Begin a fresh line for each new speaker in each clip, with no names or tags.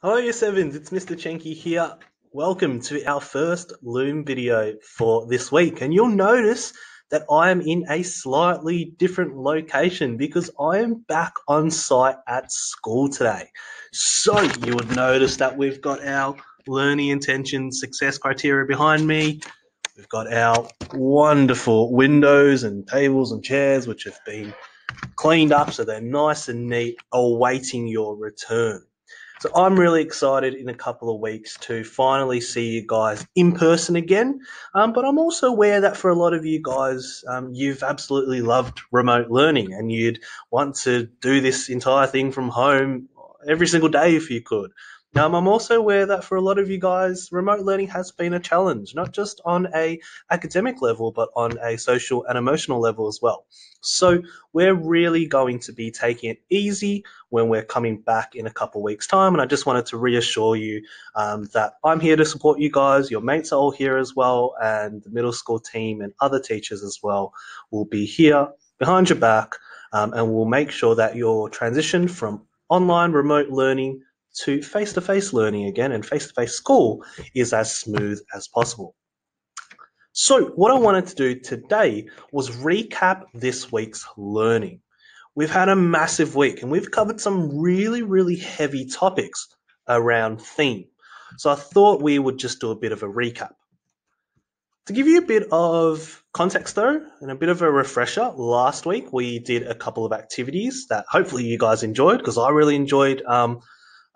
Hello, Year Sevens. It's Mr. CHEN-KE here. Welcome to our first Loom video for this week. And you'll notice that I am in a slightly different location because I am back on site at school today. So you would notice that we've got our learning intention success criteria behind me. We've got our wonderful windows and tables and chairs, which have been cleaned up so they're nice and neat, awaiting your return. So I'm really excited in a couple of weeks to finally see you guys in person again. But I'm also aware that for a lot of you guys, you've absolutely loved remote learning and you'd want to do this entire thing from home every single day if you could. I'm also aware that for a lot of you guys, remote learning has been a challenge, not just on a academic level, but on a social and emotional level as well. So we're really going to be taking it easy when we're coming back in a couple of weeks' time. And I just wanted to reassure you that I'm here to support you guys. Your mates are all here as well, and the middle school team and other teachers as well will be here behind your back, and we'll make sure that your transition from online remote learning to face-to-face learning again and face-to-face school is as smooth as possible. So what I wanted to do today was recap this week's learning. We've had a massive week and we've covered some really heavy topics around theme. So I thought we would just do a bit of a recap. To give you a bit of context though, and a bit of a refresher, last week we did a couple of activities that hopefully you guys enjoyed, because I really enjoyed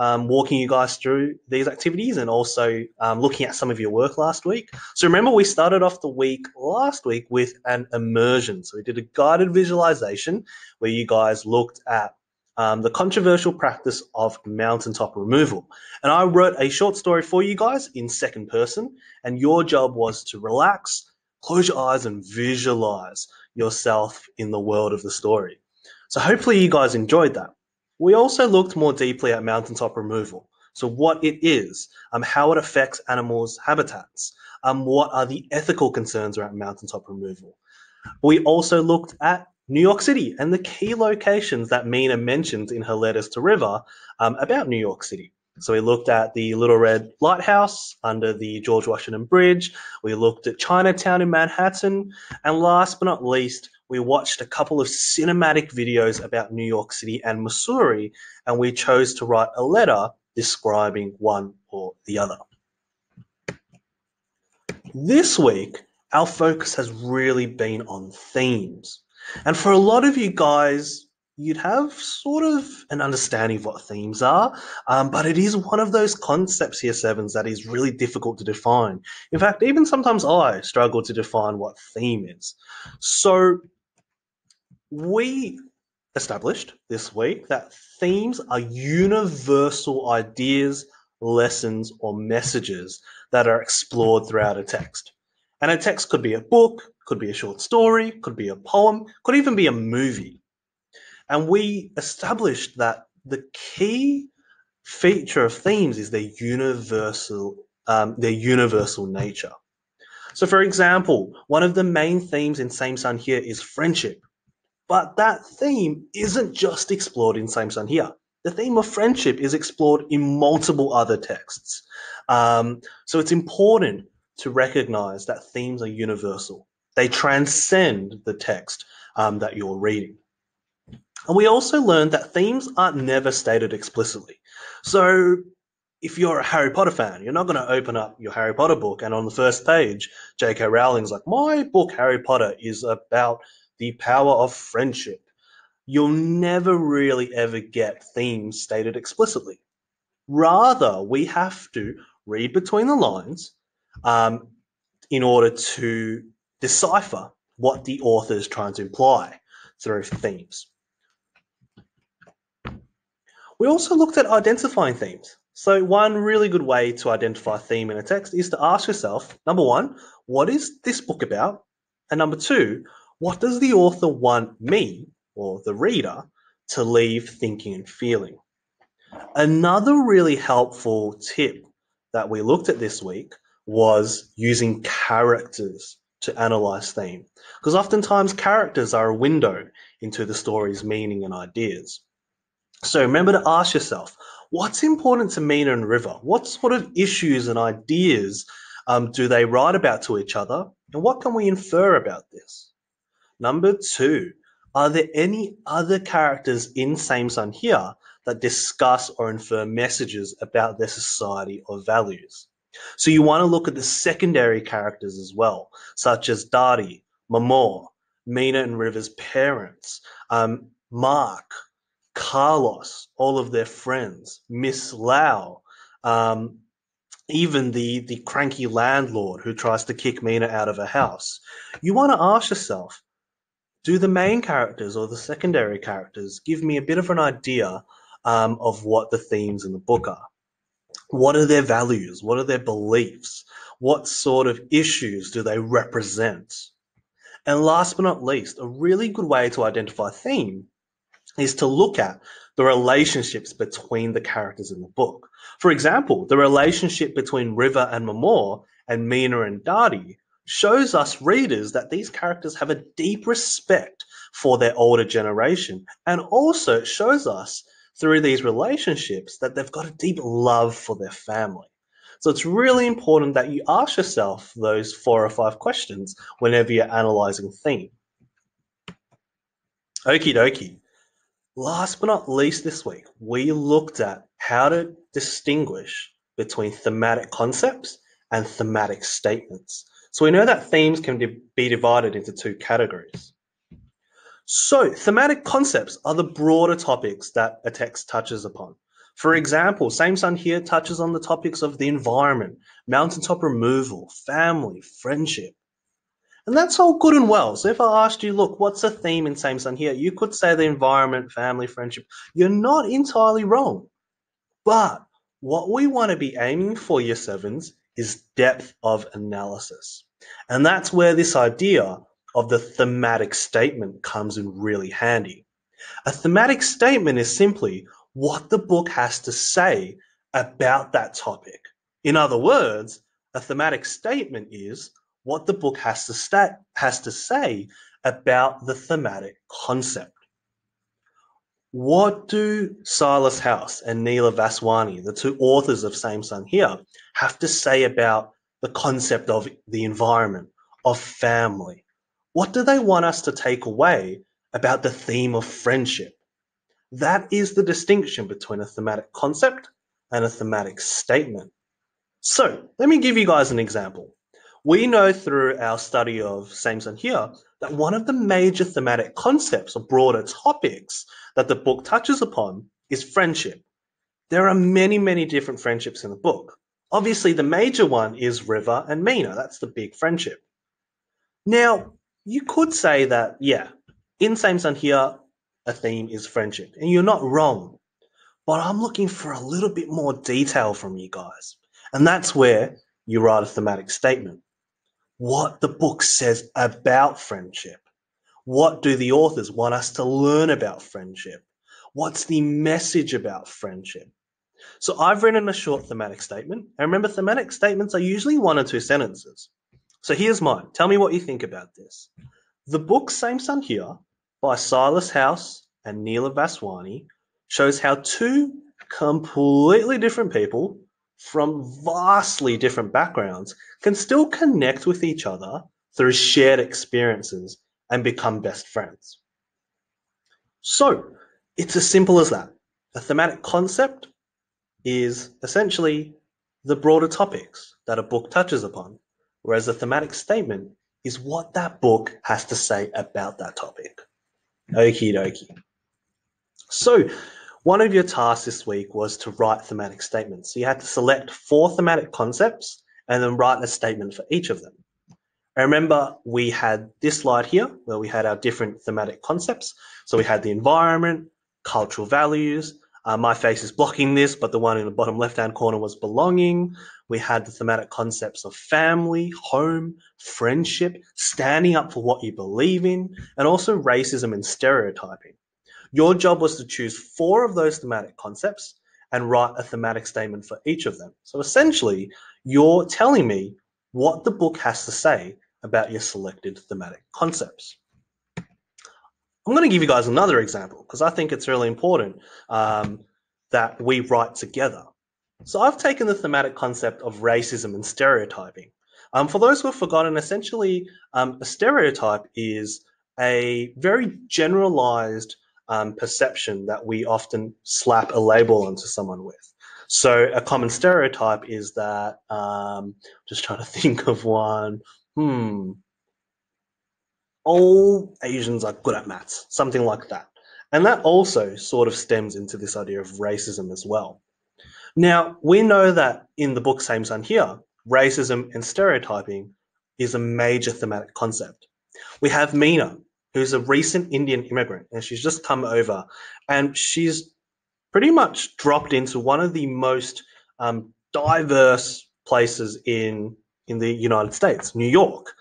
walking you guys through these activities and also looking at some of your work last week. So remember, we started off the week last week with an immersion. So we did a guided visualization where you guys looked at the controversial practice of mountaintop removal. And I wrote a short story for you guys in second person, and your job was to relax, close your eyes, and visualize yourself in the world of the story. So hopefully you guys enjoyed that. We also looked more deeply at mountaintop removal. So what it is, how it affects animals' habitats, what are the ethical concerns around mountaintop removal. We also looked at New York City and the key locations that Mina mentioned in her letters to River about New York City. So we looked at the Little Red Lighthouse under the George Washington Bridge. We looked at Chinatown in Manhattan. And last but not least, we watched a couple of cinematic videos about New York City and Missouri, and we chose to write a letter describing one or the other. This week, our focus has really been on themes. And for a lot of you guys, you'd have sort of an understanding of what themes are, but it is one of those concepts here, Sevens, that is really difficult to define. In fact, even sometimes I struggle to define what theme is. So we established this week that themes are universal ideas, lessons, or messages that are explored throughout a text. And a text could be a book, could be a short story, could be a poem, could even be a movie. And we established that the key feature of themes is their universal nature. So for example, one of the main themes in Same Sun Here is friendship. But that theme isn't just explored in Same Sun Here. The theme of friendship is explored in multiple other texts. So it's important to recognize that themes are universal. They transcend the text that you're reading. And we also learned that themes aren't never stated explicitly. So if you're a Harry Potter fan, you're not going to open up your Harry Potter book and on the first page, J.K. Rowling's like, my book, Harry Potter, is about the power of friendship. You'll never really ever get themes stated explicitly. Rather, we have to read between the lines in order to decipher what the author is trying to imply through themes. We also looked at identifying themes. So one really good way to identify a theme in a text is to ask yourself, number one, what is this book about? And number two, what does the author want me, or the reader, to leave thinking and feeling? Another really helpful tip that we looked at this week was using characters to analyze theme, because oftentimes characters are a window into the story's meaning and ideas. So remember to ask yourself, What's important to Mina and River? What sort of issues and ideas do they write about to each other? And what can we infer about this? Number two, are there any other characters in Same Sun Here that discuss or infer messages about their society or values? So you want to look at the secondary characters as well, such as Dadi, Mamor, Mina and River's parents, Mark, Carlos, all of their friends, Miss Lau, um, even the cranky landlord who tries to kick Mina out of her house. You want to ask yourself, do the main characters or the secondary characters give me a bit of an idea of what the themes in the book are? What are their values? What are their beliefs? What sort of issues do they represent? And last but not least, a really good way to identify a theme is to look at the relationships between the characters in the book. For example, the relationship between River and Mamor and Mina and Dadi shows us readers that these characters have a deep respect for their older generation, and also shows us through these relationships that they've got a deep love for their family. So it's really important that you ask yourself those 4 or 5 questions whenever you're analyzing theme. Okie dokie. Last but not least this week, we looked at how to distinguish between thematic concepts and thematic statements. So we know that themes can be divided into 2 categories. So thematic concepts are the broader topics that a text touches upon. For example, Same Sun Here touches on the topics of the environment, mountaintop removal, family, friendship. And that's all good and well. So if I asked you, look, what's a theme in Same Sun Here? You could say the environment, family, friendship. You're not entirely wrong. But what we want to be aiming for, year sevens, is depth of analysis. And that's where this idea of the thematic statement comes in really handy. A thematic statement is simply what the book has to say about that topic. In other words, a thematic statement is what the book has to say about the thematic concept. What do Silas House and Neela Vaswani, the 2 authors of Same Sun Here, have to say about the concept of the environment, of family? What do they want us to take away about the theme of friendship? That is the distinction between a thematic concept and a thematic statement. So let me give you guys an example. We know through our study of Same Sun Here that one of the major thematic concepts or broader topics that the book touches upon is friendship. There are many, many different friendships in the book. Obviously, the major one is River and Mina. That's the big friendship. Now, you could say that, yeah, in Same Sun Here, a theme is friendship, and you're not wrong. But I'm looking for a little bit more detail from you guys. And that's where you write a thematic statement. What the book says about friendship. What do the authors want us to learn about friendship? What's the message about friendship? So I've written a short thematic statement. And remember, thematic statements are usually 1 or 2 sentences. So here's mine. Tell me what you think about this. The book Same Sun Here by Silas House and Neela Vaswani shows how 2 completely different people from vastly different backgrounds can still connect with each other through shared experiences and become best friends. So it's as simple as that. A thematic concept is essentially the broader topics that a book touches upon, whereas a thematic statement is what that book has to say about that topic. Okie dokie. So one of your tasks this week was to write thematic statements. So you had to select 4 thematic concepts and then write a statement for each of them. And remember, we had this slide here where we had our different thematic concepts. So we had the environment, cultural values. My face is blocking this, but the one in the bottom left-hand corner was belonging. We had the thematic concepts of family, home, friendship, standing up for what you believe in, and also racism and stereotyping. Your job was to choose 4 of those thematic concepts and write a thematic statement for each of them. So essentially, you're telling me what the book has to say about your selected thematic concepts. I'm going to give you guys another example because I think it's really important that we write together. So I've taken the thematic concept of racism and stereotyping. For those who have forgotten, essentially, a stereotype is a very generalized perception that we often slap a label onto someone with. So a common stereotype is that, just trying to think of one, all Asians are good at maths, something like that. And that also sort of stems into this idea of racism as well. Now, we know that in the book Same Sun Here, racism and stereotyping is a major thematic concept. We have Meena, who's a recent Indian immigrant, and she's just come over, and she's pretty much dropped into one of the most diverse places in the United States, New York.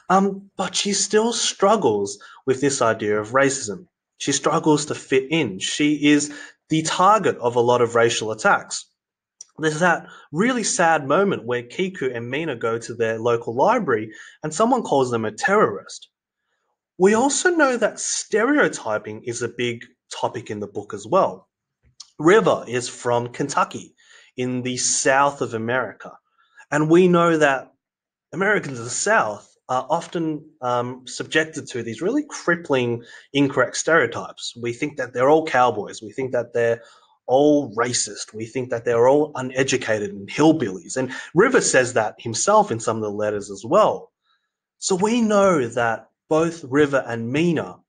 But she still struggles with this idea of racism. She struggles to fit in. She is the target of a lot of racial attacks. There's that really sad moment where Kiku and Meena go to their local library and someone calls them a terrorist. We also know that stereotyping is a big topic in the book as well. River is from Kentucky in the South of America. And we know that Americans of the South are often subjected to these really crippling, incorrect stereotypes. We think that they're all cowboys. We think that they're all racist. We think that they're all uneducated and hillbillies. And River says that himself in some of the letters as well. So we know that both River and Meena,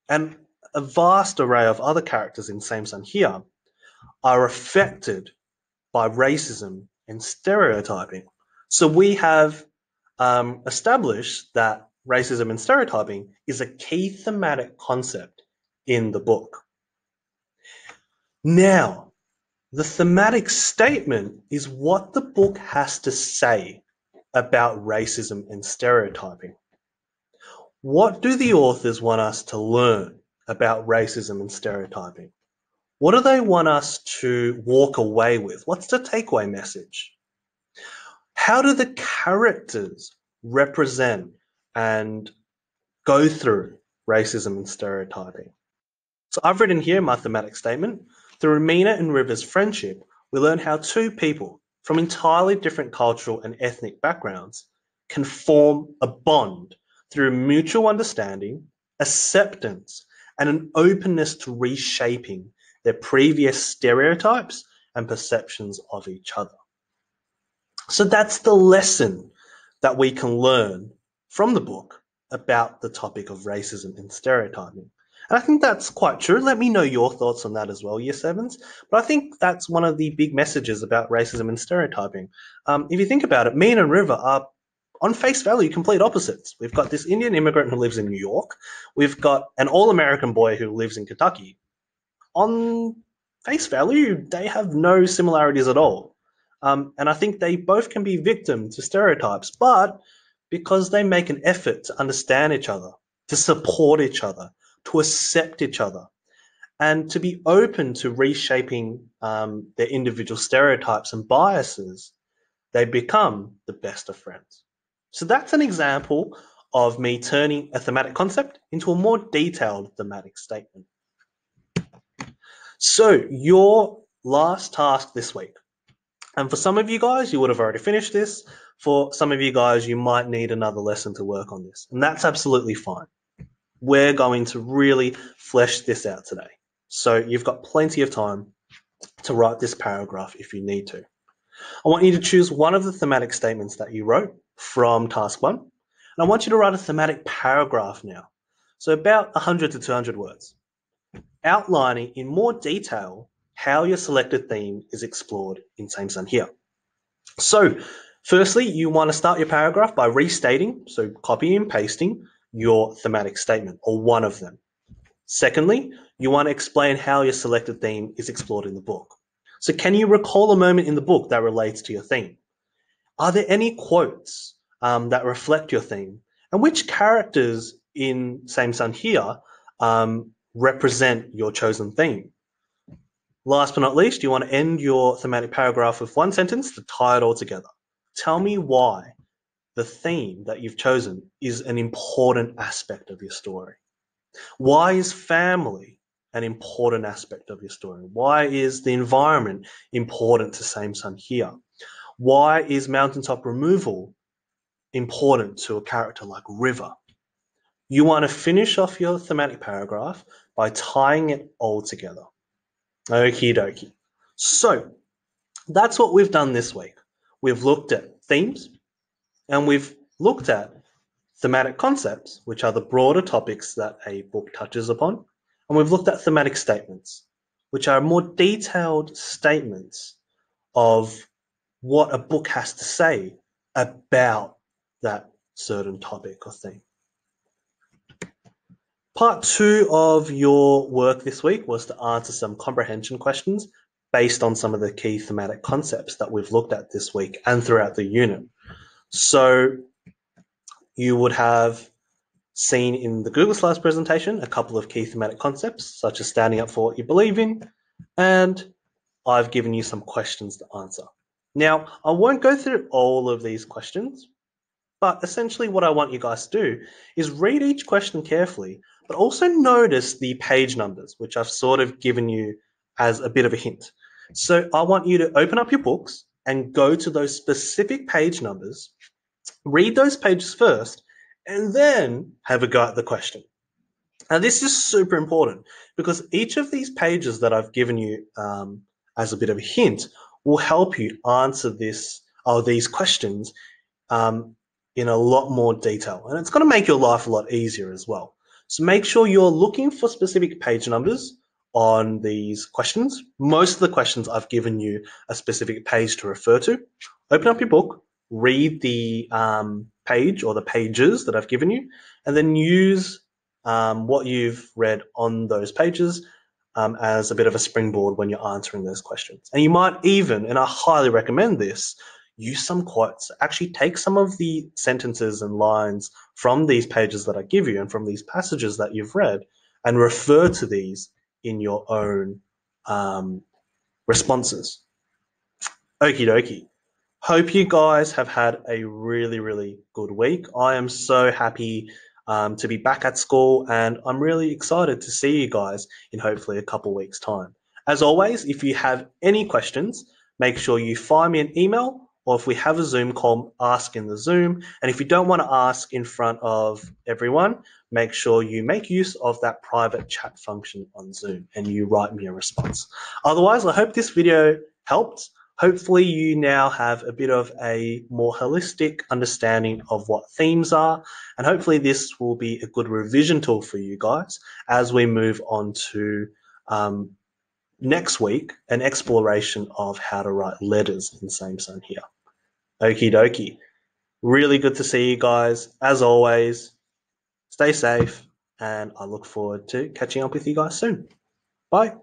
and a vast array of other characters in Same Sun Here, are affected by racism and stereotyping. So we have established that racism and stereotyping is a key thematic concept in the book. Now, the thematic statement is what the book has to say about racism and stereotyping. What do the authors want us to learn about racism and stereotyping? What do they want us to walk away with? What's the takeaway message? How do the characters represent and go through racism and stereotyping? So I've written here my thematic statement. Through Meena and River's friendship, we learn how two people from entirely different cultural and ethnic backgrounds can form a bond through mutual understanding, acceptance, and an openness to reshaping their previous stereotypes and perceptions of each other. So that's the lesson that we can learn from the book about the topic of racism and stereotyping. And I think that's quite true. Let me know your thoughts on that as well, Year 7s. But I think that's one of the big messages about racism and stereotyping. If you think about it, Meena and River are, on face value, complete opposites. We've got this Indian immigrant who lives in New York. We've got an all-American boy who lives in Kentucky. On face value, they have no similarities at all. And I think they both can be victim to stereotypes, but because they make an effort to understand each other, to support each other, to accept each other, and to be open to reshaping their individual stereotypes and biases, they become the best of friends. So that's an example of me turning a thematic concept into a more detailed thematic statement. So your last task this week. And for some of you guys, you would have already finished this. For some of you guys, you might need another lesson to work on this. And that's absolutely fine. We're going to really flesh this out today. So you've got plenty of time to write this paragraph if you need to. I want you to choose one of the thematic statements that you wrote from task 1. And I want you to write a thematic paragraph now. So about 100 to 200 words, outlining in more detail how your selected theme is explored in Same Sun Here. So firstly, you want to start your paragraph by restating, so copying and pasting your thematic statement, or one of them. Secondly, you want to explain how your selected theme is explored in the book. So can you recall a moment in the book that relates to your theme? Are there any quotes that reflect your theme? And which characters in Same Sun Here represent your chosen theme? Last but not least, you want to end your thematic paragraph with one sentence to tie it all together. Tell me why the theme that you've chosen is an important aspect of your story. Why is family an important aspect of your story? Why is the environment important to Same Sun here? Why is mountaintop removal important to a character like River? You want to finish off your thematic paragraph by tying it all together. Okie dokie. So that's what we've done this week. We've looked at themes and we've looked at thematic concepts, which are the broader topics that a book touches upon. And we've looked at thematic statements, which are more detailed statements of what a book has to say about that certain topic or theme. Part 2 of your work this week was to answer some comprehension questions based on some of the key thematic concepts that we've looked at this week and throughout the unit. So you would have seen in the Google Slides presentation a couple of key thematic concepts, such as standing up for what you believe in, and I've given you some questions to answer. Now, I won't go through all of these questions, but essentially what I want you guys to do is read each question carefully, but also notice the page numbers, which I've sort of given you as a bit of a hint. So I want you to open up your books and go to those specific page numbers, read those pages first, and then have a go at the question. Now, this is super important because each of these pages that I've given you as a bit of a hint will help you answer these questions in a lot more detail. And it's going to make your life a lot easier as well. So make sure you're looking for specific page numbers on these questions. Most of the questions I've given you a specific page to refer to. Open up your book, read the page or the pages that I've given you, and then use what you've read on those pages as a bit of a springboard when you're answering those questions. And you might even, and I highly recommend this, use some quotes. Actually take some of the sentences and lines from these pages that I give you and from these passages that you've read and refer to these in your own responses. Okie dokie. Hope you guys have had a really, really good week. I am so happy to be back at school, and I'm really excited to see you guys in hopefully a couple weeks' time. As always, if you have any questions, make sure you fire me an email, or if we have a Zoom call, ask in the Zoom. And if you don't want to ask in front of everyone, make sure you make use of that private chat function on Zoom and you write me a response. Otherwise, I hope this video helped. Hopefully you now have a bit of a more holistic understanding of what themes are, and hopefully this will be a good revision tool for you guys as we move on to next week, an exploration of how to write letters in Same Sun here. Okie dokie. Really good to see you guys. As always, stay safe, and I look forward to catching up with you guys soon. Bye.